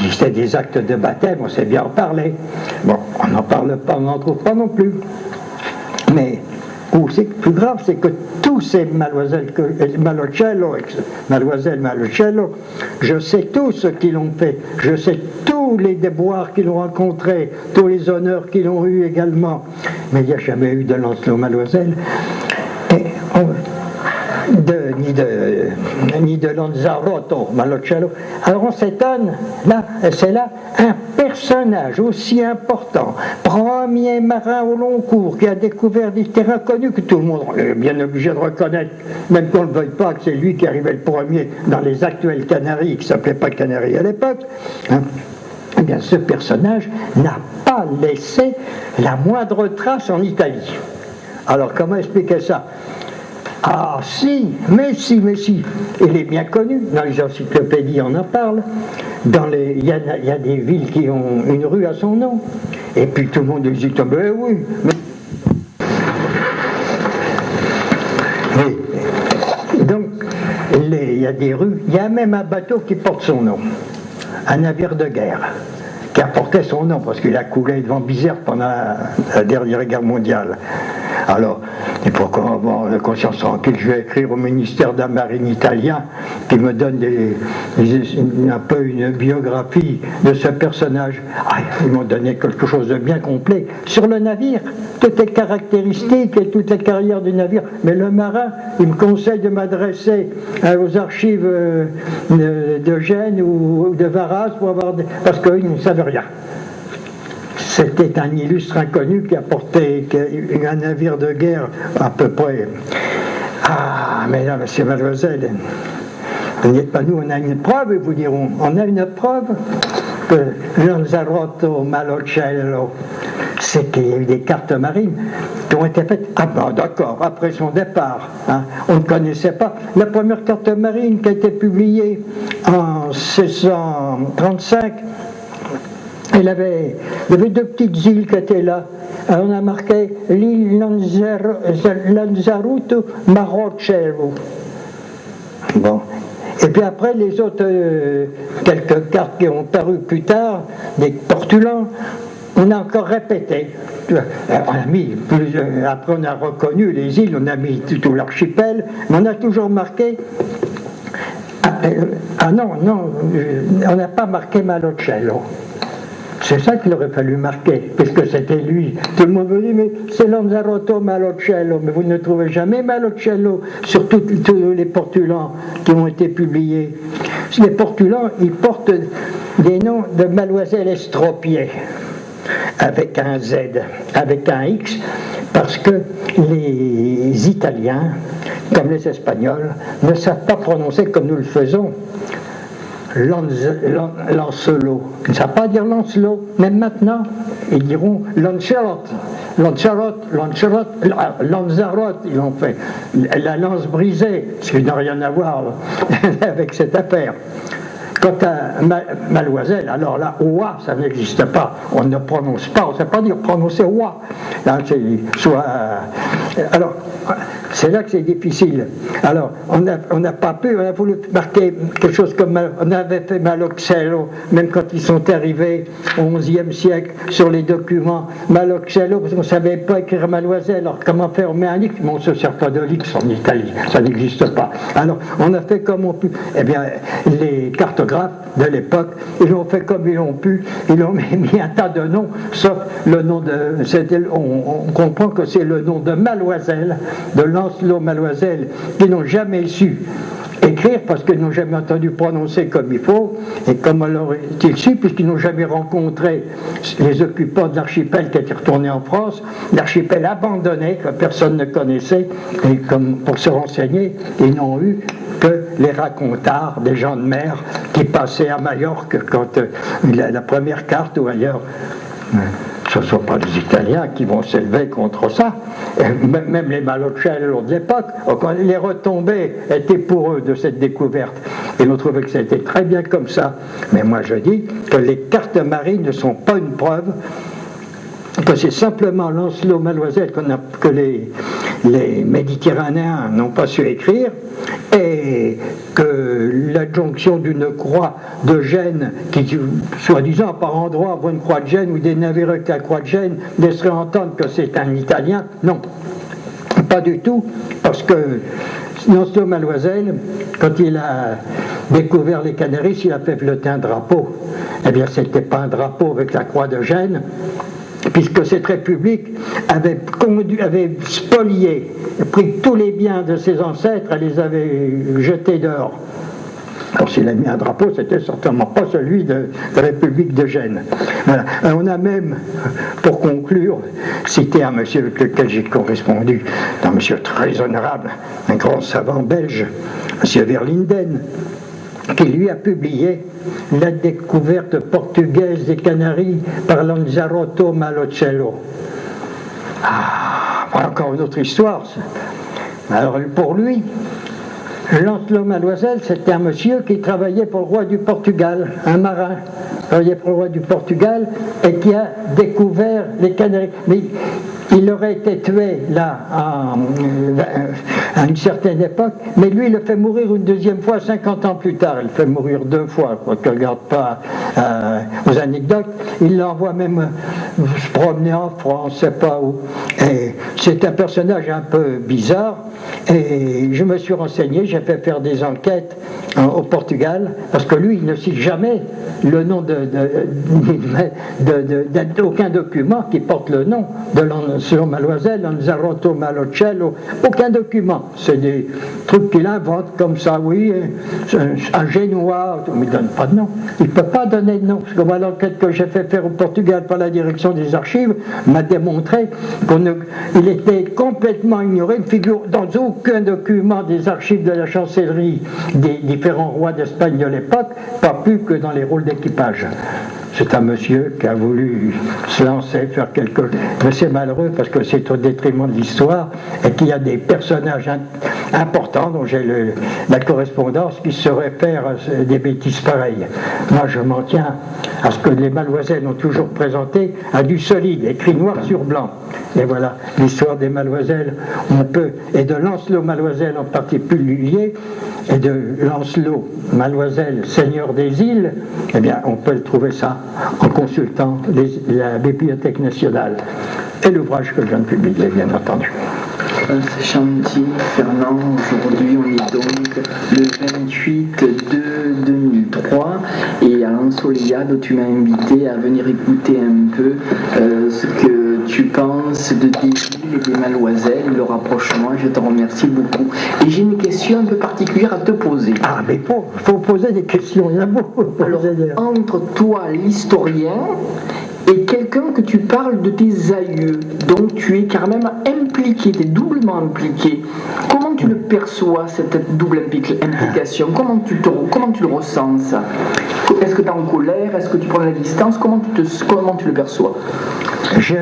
Puis c'est des actes de baptême, on sait bien en parler. Bon, on n'en parle pas, on n'en trouve pas non plus. Mais où c'est plus grave, c'est que tous ces mademoiselles Malocello, je sais tous ce qu'ils l'ont fait, je sais tous les déboires qu'ils ont rencontrés, tous les honneurs qu'ils ont eus également, mais il n'y a jamais eu de Lancelot Maloiselle, ni de Lanzarote Malocello. Alors on s'étonne, là, c'est là un personnage aussi important, premier marin au long cours, qui a découvert des terrains connus que tout le monde est bien obligé de reconnaître, même qu'on ne le veuille pas, que c'est lui qui arrivait le premier dans les actuelles Canaries, qui ne s'appelaient pas Canaries à l'époque. Hein. Eh bien, ce personnage n'a pas laissé la moindre trace en Italie. Alors, comment expliquer ça ? Ah si, mais si, il est bien connu, dans les encyclopédies on en parle, il y a des villes qui ont une rue à son nom, et puis tout le monde dit, ben oui, mais... Donc, il y a des rues, il y a même un bateau qui porte son nom, un navire de guerre, qui a porté son nom, parce qu'il a coulé devant Bizerte pendant la dernière guerre mondiale. Alors, et pour avoir la conscience tranquille, je vais écrire au ministère de la Marine italien qui me donne un peu une biographie de ce personnage. Ah, ils m'ont donné quelque chose de bien complet sur le navire, toutes les caractéristiques et toutes les carrières du navire. Mais le marin, il me conseille de m'adresser aux archives de Gênes ou de Varas parce qu'ils ne savaient rien. C'était un illustre inconnu qui a porté un navire de guerre à peu près. Ah, mais là, monsieur Mademoiselle, vous n'êtes pas nous, on a une preuve, ils vous diront. On a une preuve que Lanzarote Malocello, c'est qu'il y a eu des cartes marines qui ont été faites. Ah ben d'accord, après son départ. Hein, on ne connaissait pas. La première carte marine qui a été publiée en 1635, il y avait deux petites îles qui étaient là. Alors on a marqué l'île Lanzarote Malocello. Bon. Et puis après, les autres, quelques cartes qui ont paru plus tard, des portulans, on a encore répété. On a mis après, on a reconnu les îles, on a mis tout l'archipel, mais on a toujours marqué. Non, on n'a pas marqué Malocello. C'est ça qu'il aurait fallu marquer, puisque c'était lui. Tout le monde me dit, mais c'est Lanzarote Malocello, mais vous ne trouvez jamais Malocello sur tous les portulans qui ont été publiés. Les portulans, ils portent des noms de Mademoiselle Estropié, avec un Z, avec un X, parce que les Italiens, comme les Espagnols, ne savent pas prononcer comme nous le faisons. Lancelot, ils ne savent pas dire Lancelot, même maintenant, ils diront Lanzarote, ils l'ont fait, la lance brisée, ce qui n'a rien à voir avec cette affaire. Quant à Maloiselle, alors là, Oua, ça n'existe pas. On ne prononce pas, on ne sait pas dire prononcer Oua. Alors, c'est là que c'est difficile. Alors, on n'a pas pu, on a voulu marquer quelque chose comme, on avait fait Malocello, même quand ils sont arrivés au XIe siècle, sur les documents Malocello, parce qu'on ne savait pas écrire Maloiselle. Alors, comment faire? On met un X, mais on ne se sert pas de l'X en Italie, ça n'existe pas. Alors, on a fait comme on peut. Eh bien, les cartographes de l'époque, ils ont fait comme ils ont pu, ils ont mis un tas de noms, sauf le nom de... On comprend que c'est le nom de Maloiselle, de Lancelot Maloiselle, qu'ils n'ont jamais su écrire parce qu'ils n'ont jamais entendu prononcer comme il faut, et comment l'auraient-ils su, puisqu'ils n'ont jamais rencontré les occupants de l'archipel qui étaient retournés en France, l'archipel abandonné que personne ne connaissait, et comme pour se renseigner, ils n'ont eu que les racontards des gens de mer qui passaient à Majorque quand la première carte ou ailleurs. Ce ne sont pas les Italiens qui vont s'élever contre ça. Même les Malocello de l'époque, les retombées étaient pour eux de cette découverte. Et on trouvait que c'était très bien comme ça. Mais moi je dis que les cartes marines ne sont pas une preuve, que c'est simplement Lancelot Maloiselle que les Méditerranéens n'ont pas su écrire, et que l'adjonction d'une croix de Gênes, qui soi-disant par endroit voit une croix de Gênes ou des navires avec la croix de Gênes, laisserait entendre que c'est un Italien. Non, pas du tout, parce que Lancelot Maloisel, quand il a découvert les Canaries, il a fait flotter un drapeau. Eh bien, c'était pas un drapeau avec la croix de Gênes, puisque cette république avait spolié, pris tous les biens de ses ancêtres, elle les avait jetés dehors. Alors s'il a mis un drapeau, c'était certainement pas celui de la République de Gênes. Voilà. On a même, pour conclure, cité un monsieur avec lequel j'ai correspondu, un monsieur très honorable, un grand savant belge, monsieur Verlinden, qui lui a publié la découverte portugaise des Canaries par Lanzarote Malocello. Ah, voilà encore une autre histoire. Alors pour lui, Lancelot Maloisel, c'était un monsieur qui travaillait pour le roi du Portugal, un marin, travaillait pour le roi du Portugal et qui a découvert les Canaries. Mais il aurait été tué là à une certaine époque, mais lui il le fait mourir une deuxième fois 50 ans plus tard. Il le fait mourir 2 fois, quoi que je ne regarde pas aux anecdotes. Il l'envoie même se promener en France, je ne sais pas où. Et c'est un personnage un peu bizarre. Et je me suis renseigné, j'ai fait faire des enquêtes au Portugal, parce que lui, il ne cite jamais le nom d'aucun document qui porte le nom de Lancelot Maloisel, Lanzarote Malocello, aucun document. C'est des trucs qu'il invente comme ça, oui, un Génois, mais il ne donne pas de nom. Il ne peut pas donner de nom, parce que moi, l'enquête que j'ai fait faire au Portugal par la direction des archives m'a démontré qu'il était complètement ignoré, une figure dans aucun document des archives de la chancellerie des différents rois d'Espagne de l'époque, pas plus que dans les rôles d'équipage. C'est un monsieur qui a voulu se lancer, faire quelque chose. Mais c'est malheureux parce que c'est au détriment de l'histoire et qu'il y a des personnages importants dont j'ai la correspondance qui se réfèrent à des bêtises pareilles. Moi, je m'en tiens à ce que les Maloisels ont toujours présenté à du solide, écrit noir sur blanc. Et voilà, l'histoire des Maloisels, on peut, et de Lancelot Maloisel en particulier, et de Lancelot Maloisel, seigneur des îles, eh bien, on peut le trouver ça en consultant la Bibliothèque nationale et l'ouvrage que je viens de publier, bien entendu. Chanty, Fernand, aujourd'hui on est donc le 28/2/2003 et à l'Ensoleillade tu m'as invité à venir écouter un peu ce que tu penses des îles et des Maloisels, le rapprochement. Je te remercie beaucoup. Et j'ai une question un peu particulière à te poser. Ah mais faut poser des questions, il y en a beaucoup. Alors, entre toi, l'historien, et quelqu'un que tu parles de tes aïeux, donc tu es quand même impliqué, tu es doublement impliqué. Comment tu le perçois, cette double implication? Comment tu le ressens, ça? Est-ce que tu es en colère? Est-ce que tu prends la distance? Comment tu le perçois? Je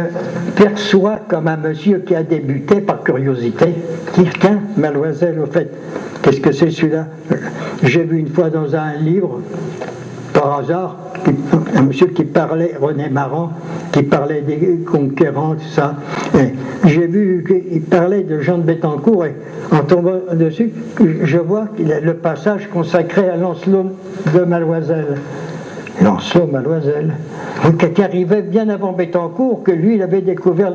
perçois comme un monsieur qui a débuté par curiosité. Tiens, Maloisel, au fait, qu'est-ce que c'est celui-là? J'ai vu une fois dans un livre, par hasard, un monsieur qui parlait, René Marant, qui parlait des conquérants, tout ça. Et j'ai vu qu'il parlait de Jean de Bettencourt, et en tombant dessus, je vois qu'il a le passage consacré à Lancelot de Maloisel. Lancelot Maloisel, qui arrivait bien avant Bettencourt, que lui, il avait découvert.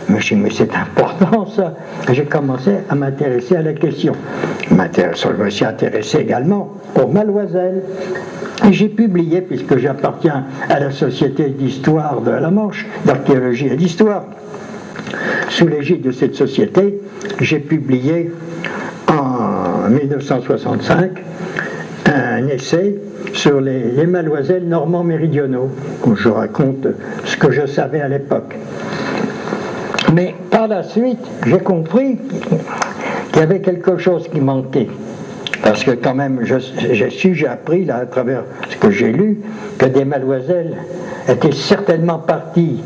Mais c'est important, ça. J'ai commencé à m'intéresser à la question. Je me suis intéressé également au Maloisel. Et j'ai publié, puisque j'appartiens à la Société d'histoire de la Manche, d'archéologie et d'histoire, sous l'égide de cette société, j'ai publié en 1965 un essai sur les Maloisels normands méridionaux, où je raconte ce que je savais à l'époque. Mais par la suite, j'ai compris qu'il y avait quelque chose qui manquait. Parce que quand même, j'ai appris, là, à travers ce que j'ai lu, que des Maloisels étaient certainement partis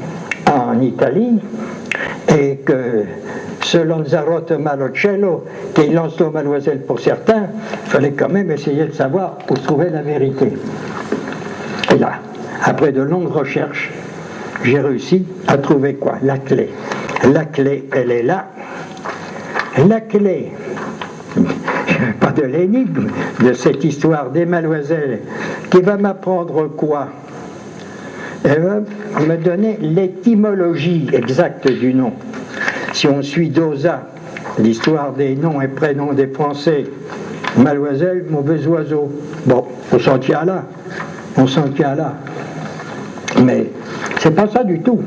en Italie et que ce Lanzarote Malocello, qui est Lancelot Maloisel pour certains, il fallait quand même essayer de savoir où se trouvait la vérité. Et là, après de longues recherches, j'ai réussi à trouver quoi? La clé. La clé, elle est là. La clé, pas de l'énigme de cette histoire des Mademoiselles, qui va m'apprendre quoi? Elle va me donner l'étymologie exacte du nom. Si on suit Dauzat, l'histoire des noms et prénoms des Français, Mademoiselle, mauvais oiseau. Bon, on s'en tient là. On s'en tient là. Mais c'est pas ça du tout.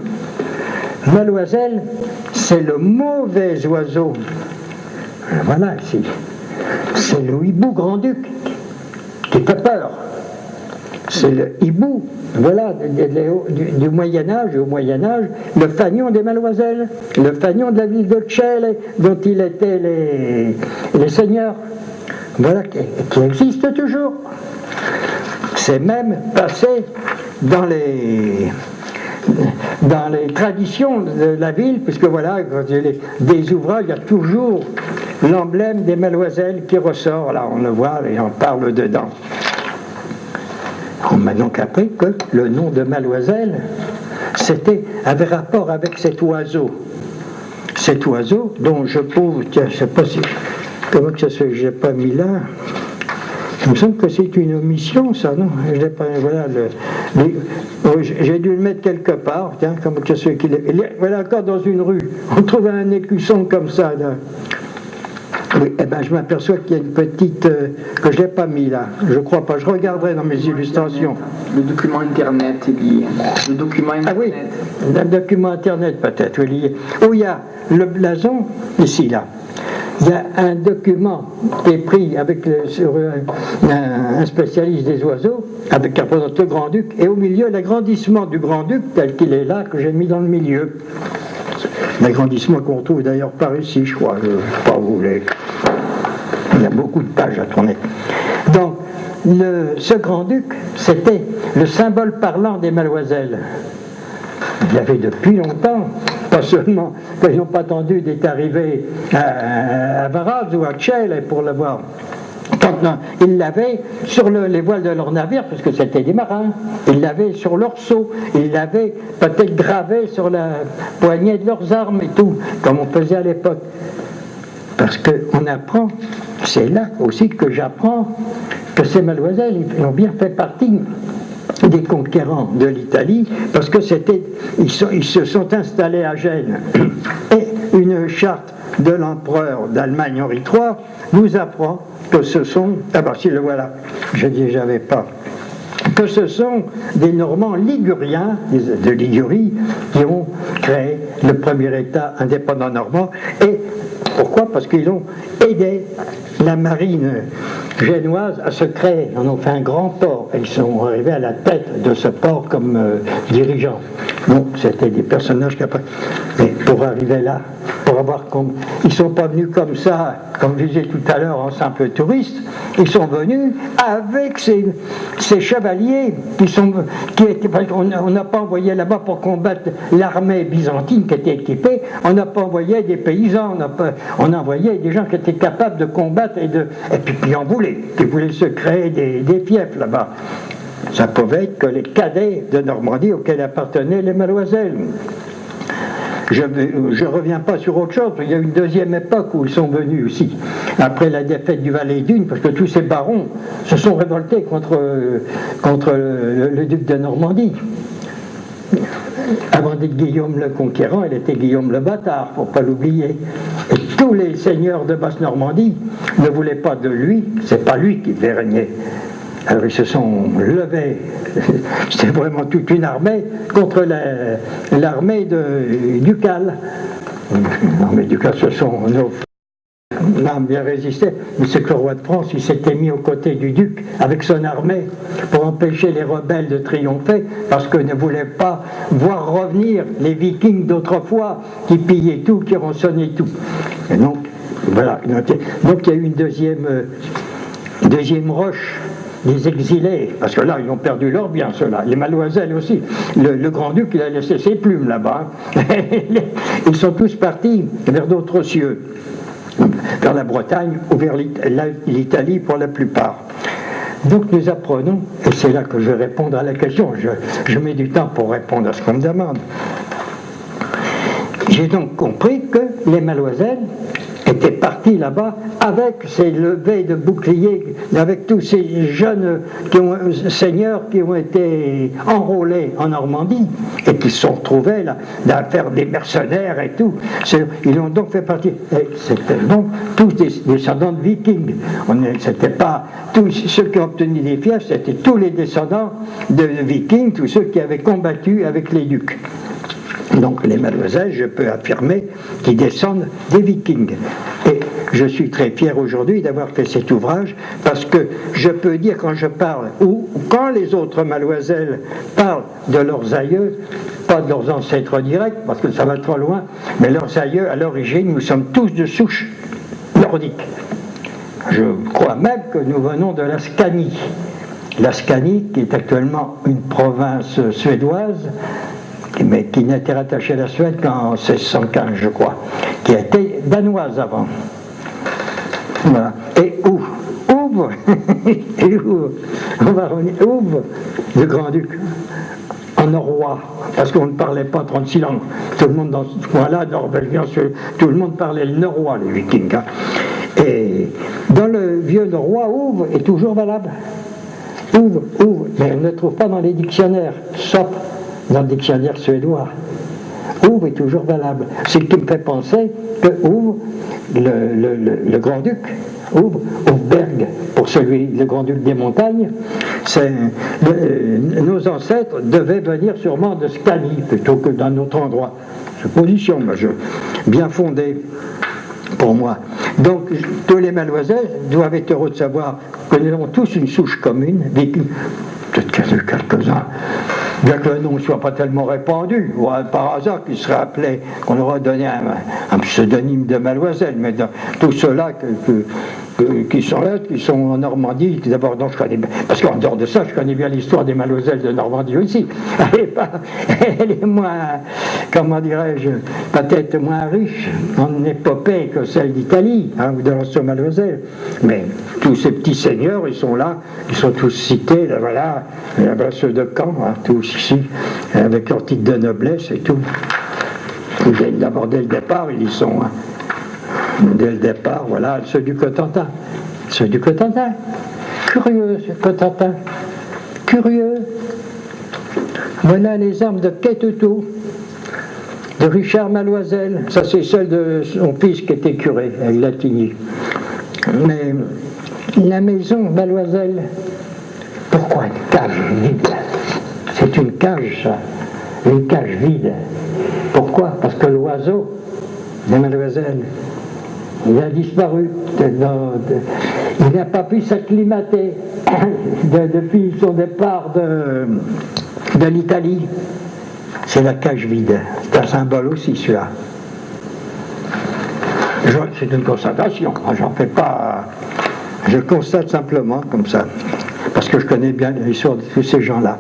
Mademoiselle, c'est le mauvais oiseau. Voilà, c'est le hibou grand-duc qui fait peur. C'est le hibou, voilà, du Moyen-Âge, au Moyen-Âge, le fanion des Mademoiselles, le fanion de la ville de Tchèle, dont il était les seigneurs, voilà, qui existe toujours. C'est même passé dans les traditions de la ville, puisque voilà, quand il y a des ouvrages, il y a toujours l'emblème des Mademoiselles qui ressort, là on le voit et on parle dedans. On m'a donc appris que le nom de Mademoiselle avait rapport avec cet oiseau. Cet oiseau dont je prouve, tiens, je ne sais pas si, comment que ça se fait que je n'ai pas mis là. Il me semble que c'est une omission, ça, non? Je l'ai pas, voilà, j'ai dû le mettre quelque part, tiens, comment que ça se fait qu'il est. Voilà, encore dans une rue, on trouve un écusson comme ça, là. Oui, eh ben, je m'aperçois qu'il y a une petite que je n'ai pas mis là. Je crois pas. Je regarderai dans mes illustrations. Le document internet est lié. Le document internet. Ah oui, le document internet peut-être est lié. Où il y a le blason, ici là. Il y a un document qui est pris sur un spécialiste des oiseaux, avec un représentant le grand-duc, et au milieu l'agrandissement du grand-duc tel qu'il est là, que j'ai mis dans le milieu. L'agrandissement qu'on retrouve d'ailleurs par ici, je crois, pas vous voulez. Il y a beaucoup de pages à tourner. Donc, ce grand-duc, c'était le symbole parlant des Mademoiselles. Il l'avait depuis longtemps, pas seulement quand ils n'ont pas attendu d'être arrivés à Varaz ou à Tchèle pour l'avoir. Ils l'avaient sur les voiles de leur navire, parce que c'était des marins, ils l'avaient sur leur seau, ils l'avaient peut-être gravé sur la poignée de leurs armes et tout, comme on faisait à l'époque. Parce qu'on apprend, c'est là aussi que j'apprends que ces Mademoiselles ils ont bien fait partie des conquérants de l'Italie, parce que ils se sont installés à Gênes. Et une charte de l'empereur d'Allemagne Henri III nous apprend que ce sont, ah bah si le voilà, je dis j'avais pas, que ce sont des Normands liguriens, de Ligurie, qui ont créé le premier État indépendant normand. Et pourquoi? Parce qu'ils ont aidé la marine génoise à se créer. Ils en ont fait un grand port. Ils sont arrivés à la tête de ce port comme dirigeants. Bon, c'était des personnages qui après. Mais pour arriver là, pour avoir ils ne sont pas venus comme ça, comme je disais tout à l'heure, en simple touriste. Ils sont venus avec ces chevaliers on n'a pas envoyé là-bas pour combattre l'armée byzantine qui était équipée. On n'a pas envoyé des paysans. On a envoyé des gens qui étaient capables de combattre et puis qui en voulaient, qui voulaient se créer des fiefs là-bas. Ça pouvait être que les cadets de Normandie auxquels appartenaient les Mademoiselles. Je ne reviens pas sur autre chose, il y a une deuxième époque où ils sont venus aussi, après la défaite du Valais-Dune, parce que tous ces barons se sont révoltés contre le duc de Normandie. Avant d'être Guillaume le Conquérant, il était Guillaume le Bâtard, il ne faut pas l'oublier. Et tous les seigneurs de Basse-Normandie ne voulaient pas de lui, c'est pas lui qui devait régner. Alors ils se sont levés, c'était vraiment toute une armée contre l'armée ducale. L'armée ducale se sont bien résisté, mais c'est que le roi de France il s'était mis aux côtés du duc avec son armée pour empêcher les rebelles de triompher, parce qu'il ne voulait pas voir revenir les Vikings d'autrefois qui pillaient tout, qui rançonnaient tout. Et donc, voilà. Donc il y a eu une deuxième roche des exilés, parce que là, ils ont perdu leur bien, ceux-là. Les Mademoiselles aussi. Le grand-duc, il a laissé ses plumes là-bas. Ils sont tous partis vers d'autres cieux, vers la Bretagne ou vers l'Italie pour la plupart. Donc nous apprenons, et c'est là que je vais répondre à la question, je mets du temps pour répondre à ce qu'on me demande. J'ai donc compris que les Mademoiselles était parti là-bas avec ses levées de boucliers, avec tous ces jeunes seigneurs qui ont été enrôlés en Normandie et qui se sont retrouvés là, à faire des mercenaires et tout. Ils ont donc fait partie. C'était donc tous des descendants de vikings. C'était pas tous ceux qui ont obtenu des fiefs, c'était tous les descendants de vikings, tous ceux qui avaient combattu avec les ducs. Donc les Mademoiselles, je peux affirmer qu'ils descendent des vikings. Et je suis très fier aujourd'hui d'avoir fait cet ouvrage parce que je peux dire quand je parle, ou quand les autres Mademoiselles parlent de leurs aïeux, pas de leurs ancêtres directs, parce que ça va trop loin, mais leurs aïeux, à l'origine, nous sommes tous de souche nordique. Je crois même que nous venons de la Scanie. La Scanie, qui est actuellement une province suédoise, mais qui n'était rattachée à la Suède qu'en 1615, je crois, qui a été danoise avant. Voilà. Et Ouve, on va revenir, Ouve, le grand-duc, en norrois, parce qu'on ne parlait pas 36 langues. Tout le monde dans ce coin-là, norvégien, tout le monde parlait le norrois, les vikings. Hein. Et dans le vieux norrois, Ouve est toujours valable. Ouve, mais on ne le trouve pas dans les dictionnaires, sauf dans le dictionnaire suédois. Ouve est toujours valable. Ce qui me fait penser que Ouve, le grand-duc, Ouvberg, pour le grand-duc des montagnes, nos ancêtres devaient venir sûrement de Scanie plutôt que d'un autre endroit. Supposition, bien fondée pour moi. Donc, tous les Mademoiselles doivent être heureux de savoir que nous avons tous une souche commune, peut-être qu'il y en a quelques-uns, bien que le nom ne soit pas tellement répandu, ou par hasard qu'il serait appelé, qu'on aurait donné un pseudonyme de Mademoiselle, mais tous ceux-là qui sont là, qui sont en Normandie, d'abord, je connais, parce qu'en dehors de ça, je connais bien l'histoire des Mademoiselles de Normandie aussi. Elle est moins, comment dirais-je, peut-être moins riche en épopée que celle d'Italie, hein, ou de l'ancien Mademoiselle. Mais tous ces petits seigneurs, ils sont là, ils sont tous cités, là, voilà, ceux de Caen, hein, tous ici, avec leur titre de noblesse et tout. Ils viennent d'abord dès le départ, ils y sont. Hein. Dès le départ, voilà, ceux du Cotentin. Ceux du Cotentin. Curieux, ce Cotentin. Curieux. Voilà les armes de Quétoutou, de Richard Maloisel. Ça, c'est celle de son fils qui était curé, avec Latigny. Mais la maison Maloisel, pourquoi une cage vide? C'est une cage, ça. Une cage vide. Pourquoi? Parce que l'oiseau de Mademoiselle, il a disparu. Il n'a pas pu s'acclimater depuis son départ de l'Italie. C'est la cage vide. C'est un symbole aussi, celui-là. C'est une constatation. J'en fais pas. Je constate simplement comme ça. Parce que je connais bien l'histoire de tous ces gens-là.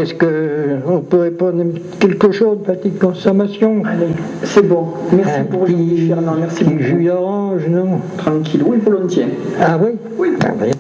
Est-ce qu'on peut répondre quelque chose, petite consommation? Allez, c'est bon. Merci pour aujourd'hui, Fernand. Merci beaucoup. Jus d'orange, non? Tranquille, oui, volontiers. Ah oui? Oui. Ah, oui.